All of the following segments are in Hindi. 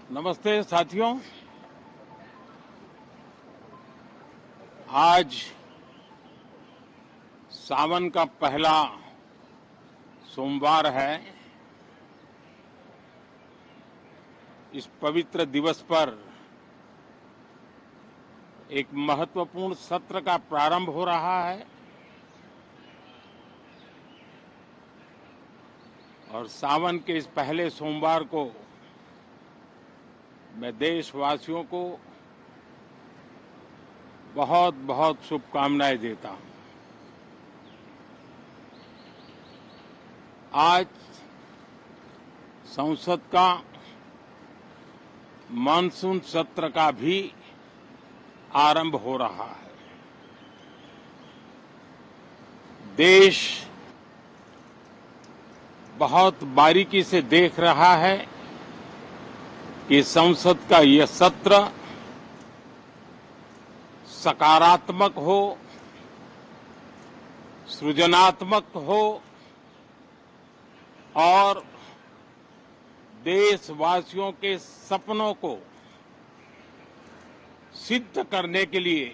नमस्ते साथियों। आज सावन का पहला सोमवार है। इस पवित्र दिवस पर एक महत्वपूर्ण सत्र का प्रारंभ हो रहा है और सावन के इस पहले सोमवार को मैं देशवासियों को बहुत बहुत शुभकामनाएं देता हूं। आज संसद का मानसून सत्र का भी आरंभ हो रहा है। देश बहुत बारीकी से देख रहा है कि संसद का यह सत्र सकारात्मक हो, सृजनात्मक हो और देशवासियों के सपनों को सिद्ध करने के लिए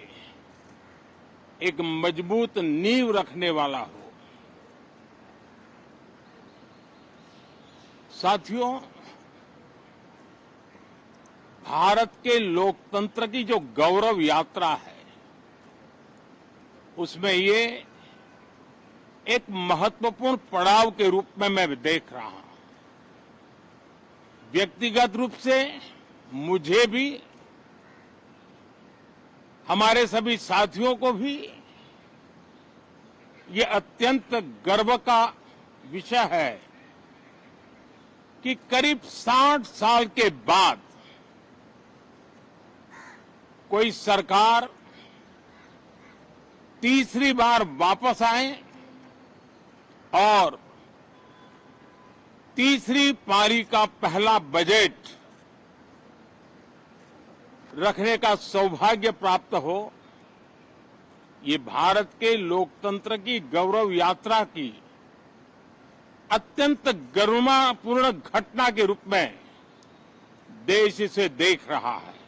एक मजबूत नींव रखने वाला हो। साथियों, भारत के लोकतंत्र की जो गौरव यात्रा है उसमें ये एक महत्वपूर्ण पड़ाव के रूप में मैं देख रहा हूं। व्यक्तिगत रूप से मुझे भी, हमारे सभी साथियों को भी ये अत्यंत गर्व का विषय है कि करीब 60 साल के बाद कोई सरकार तीसरी बार वापस आए और तीसरी पारी का पहला बजट रखने का सौभाग्य प्राप्त हो। ये भारत के लोकतंत्र की गौरव यात्रा की अत्यंत गरिमापूर्ण घटना के रूप में देश इसे देख रहा है।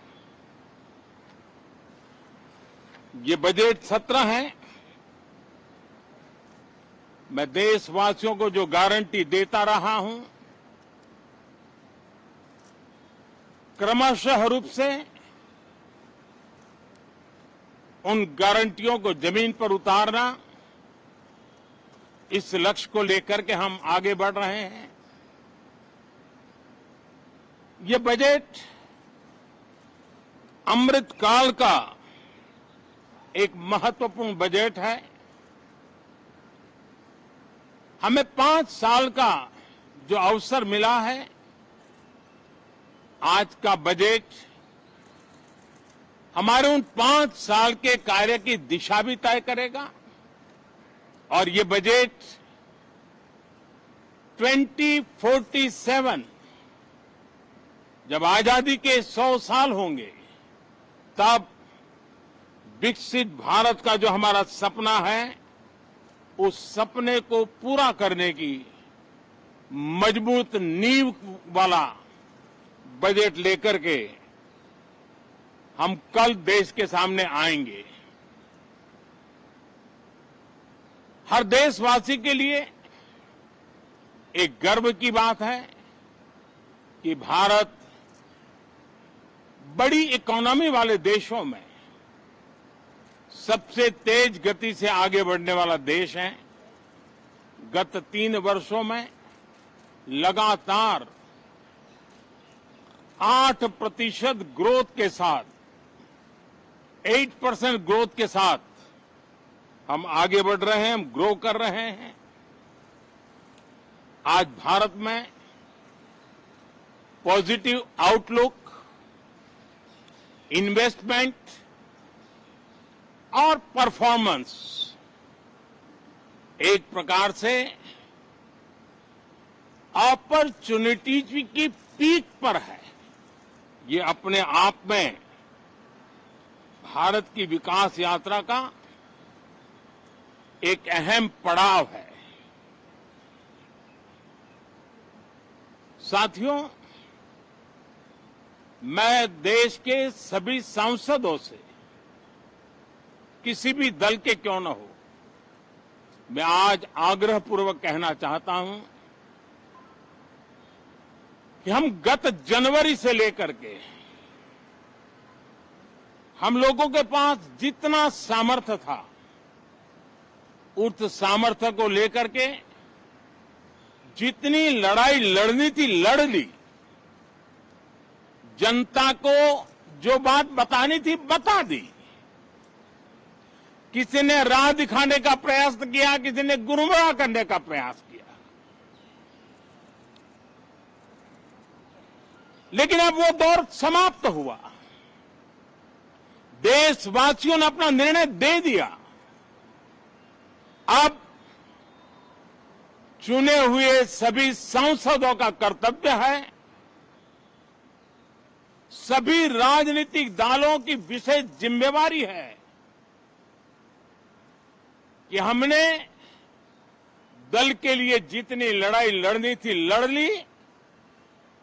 ये बजट सत्र है। मैं देशवासियों को जो गारंटी देता रहा हूं, क्रमशः रूप से उन गारंटियों को जमीन पर उतारना, इस लक्ष्य को लेकर के हम आगे बढ़ रहे हैं। ये बजट अमृतकाल का एक महत्वपूर्ण बजट है। हमें 5 साल का जो अवसर मिला है, आज का बजट हमारे उन 5 साल के कार्य की दिशा भी तय करेगा और ये बजट 2047 जब आजादी के 100 साल होंगे तब विकसित भारत का जो हमारा सपना है, उस सपने को पूरा करने की मजबूत नींव वाला बजट लेकर के हम कल देश के सामने आएंगे। हर देशवासी के लिए एक गर्व की बात है कि भारत बड़ी इकोनॉमी वाले देशों में सबसे तेज गति से आगे बढ़ने वाला देश है। गत 3 वर्षों में लगातार 8% ग्रोथ के साथ, 8% ग्रोथ के साथ हम आगे बढ़ रहे हैं, हम ग्रो कर रहे हैं। आज भारत में पॉजिटिव आउटलुक, इन्वेस्टमेंट और परफॉर्मेंस एक प्रकार से अपॉर्चुनिटीज की पीक पर है। ये अपने आप में भारत की विकास यात्रा का एक अहम पड़ाव है। साथियों, मैं देश के सभी सांसदों से, किसी भी दल के क्यों न हो, मैं आज आग्रहपूर्वक कहना चाहता हूं कि हम गत जनवरी से लेकर के हम लोगों के पास जितना सामर्थ्य था, उस सामर्थ्य को लेकर के जितनी लड़ाई लड़नी थी लड़ ली। जनता को जो बात बतानी थी बता दी। किसी ने राह दिखाने का प्रयास किया, किसी ने गुमराह करने का प्रयास किया, लेकिन अब वो दौर समाप्त हुआ। देशवासियों ने अपना निर्णय दे दिया। अब चुने हुए सभी सांसदों का कर्तव्य है, सभी राजनीतिक दलों की विशेष जिम्मेवारी है कि हमने दल के लिए जितनी लड़ाई लड़नी थी लड़ ली।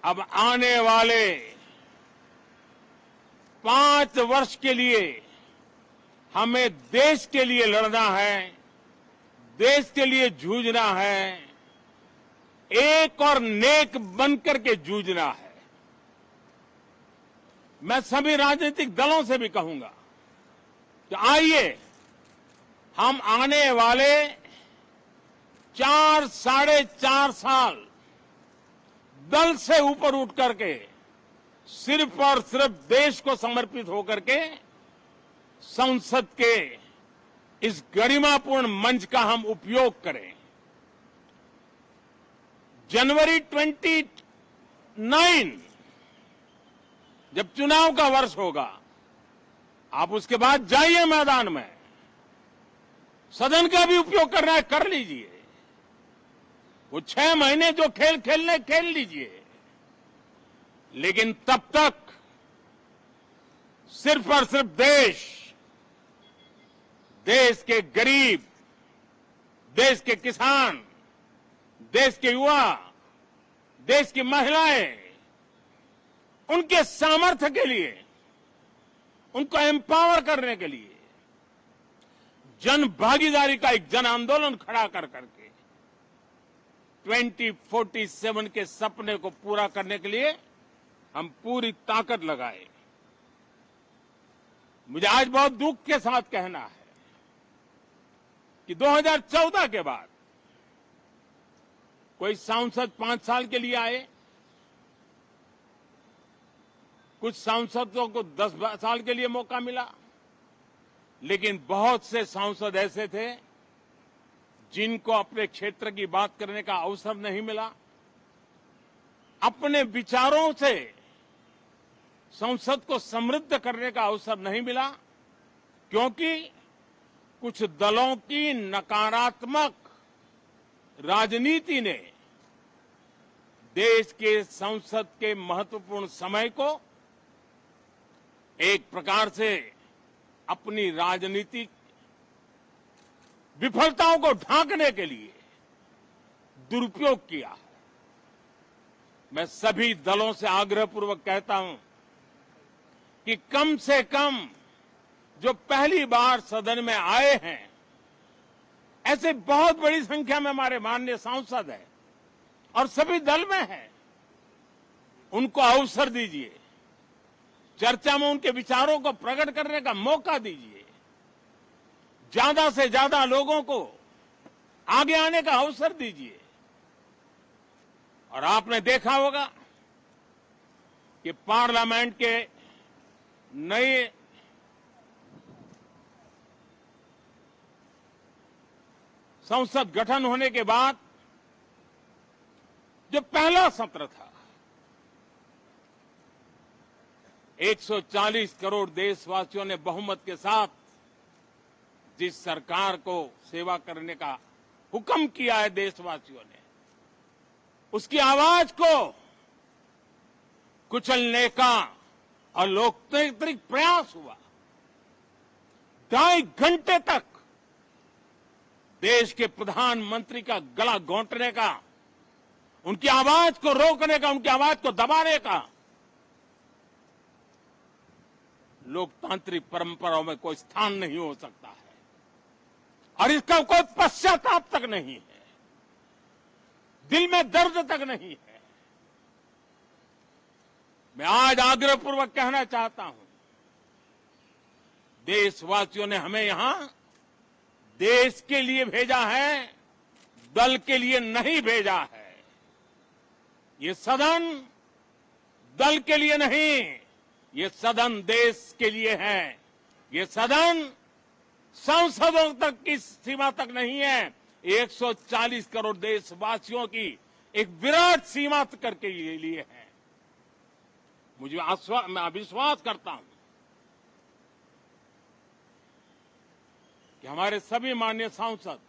अब आने वाले 5 वर्ष के लिए हमें देश के लिए लड़ना है, देश के लिए जूझना है, एक और नेक बनकर के जूझना है। मैं सभी राजनीतिक दलों से भी कहूंगा कि आइए हम आने वाले 4 साढ़े 4 साल दल से ऊपर उठ करके सिर्फ और सिर्फ देश को समर्पित होकर के संसद के इस गरिमापूर्ण मंच का हम उपयोग करें। जनवरी 29 जब चुनाव का वर्ष होगा, आप उसके बाद जाइए मैदान में, सदन का भी उपयोग करना है कर लीजिए। वो 6 महीने जो खेल खेलने खेल लीजिए, लेकिन तब तक सिर्फ और सिर्फ देश के गरीब, देश के किसान, देश के युवा, देश की महिलाएं, उनके सामर्थ्य के लिए, उनको एम्पावर करने के लिए जन भागीदारी का एक जन आंदोलन खड़ा कर करके 2047 के सपने को पूरा करने के लिए हम पूरी ताकत लगाए। मुझे आज बहुत दुख के साथ कहना है कि 2014 के बाद कोई सांसद 5 साल के लिए आए, कुछ सांसदों को 10 साल के लिए मौका मिला, लेकिन बहुत से सांसद ऐसे थे जिनको अपने क्षेत्र की बात करने का अवसर नहीं मिला, अपने विचारों से संसद को समृद्ध करने का अवसर नहीं मिला, क्योंकि कुछ दलों की नकारात्मक राजनीति ने देश के संसद के महत्वपूर्ण समय को एक प्रकार से अपनी राजनीतिक विफलताओं को ढांकने के लिए दुरुपयोग किया। मैं सभी दलों से आग्रहपूर्वक कहता हूं कि कम से कम जो पहली बार सदन में आए हैं, ऐसे बहुत बड़ी संख्या में हमारे माननीय सांसद हैं और सभी दल में हैं, उनको अवसर दीजिए, चर्चा में उनके विचारों को प्रकट करने का मौका दीजिए, ज्यादा से ज्यादा लोगों को आगे आने का अवसर दीजिए। और आपने देखा होगा कि पार्लियामेंट के नए संसद गठन होने के बाद जो पहला सत्र था, 140 करोड़ देशवासियों ने बहुमत के साथ जिस सरकार को सेवा करने का हुक्म किया है देशवासियों ने, उसकी आवाज को कुचलने का और लोकतांत्रिक प्रयास हुआ। 2.5 घंटे तक देश के प्रधानमंत्री का गला घोंटने का, उनकी आवाज को रोकने का, उनकी आवाज को दबाने का लोकतांत्रिक परंपराओं में कोई स्थान नहीं हो सकता है और इसका कोई पश्चाताप तक नहीं है, दिल में दर्द तक नहीं है। मैं आज आग्रहपूर्वक कहना चाहता हूं, देशवासियों ने हमें यहां देश के लिए भेजा है, दल के लिए नहीं भेजा है। ये सदन दल के लिए नहीं, ये सदन देश के लिए है। ये सदन संसदों तक की सीमा तक नहीं है, 140 करोड़ देशवासियों की एक विराट सीमा करके ये लिए है। मैं विश्वास करता हूं कि हमारे सभी माननीय सांसद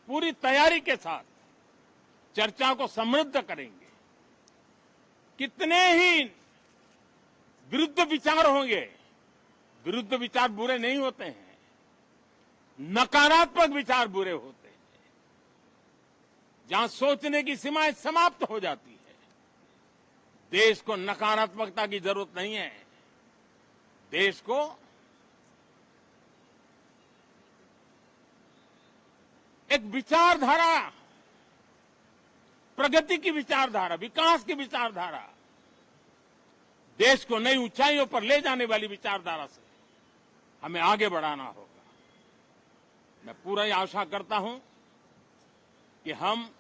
पूरी तैयारी के साथ चर्चा को समृद्ध करेंगे। कितने ही विरुद्ध विचार होंगे, विरुद्ध विचार बुरे नहीं होते हैं, नकारात्मक विचार बुरे होते हैं। जहां सोचने की सीमाएं समाप्त हो जाती है, देश को नकारात्मकता की जरूरत नहीं है। देश को एक विचारधारा, प्रगति की विचारधारा, विकास की विचारधारा, देश को नई ऊंचाइयों पर ले जाने वाली विचारधारा से हमें आगे बढ़ाना होगा। मैं पूरा ही आशा करता हूं कि हम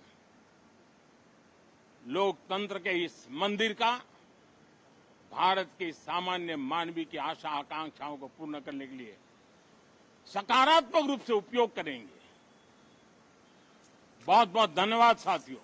लोकतंत्र के इस मंदिर का भारत के सामान्य मानवीय की आशा आकांक्षाओं को पूर्ण करने के लिए सकारात्मक रूप से उपयोग करेंगे। बहुत बहुत धन्यवाद साथियों।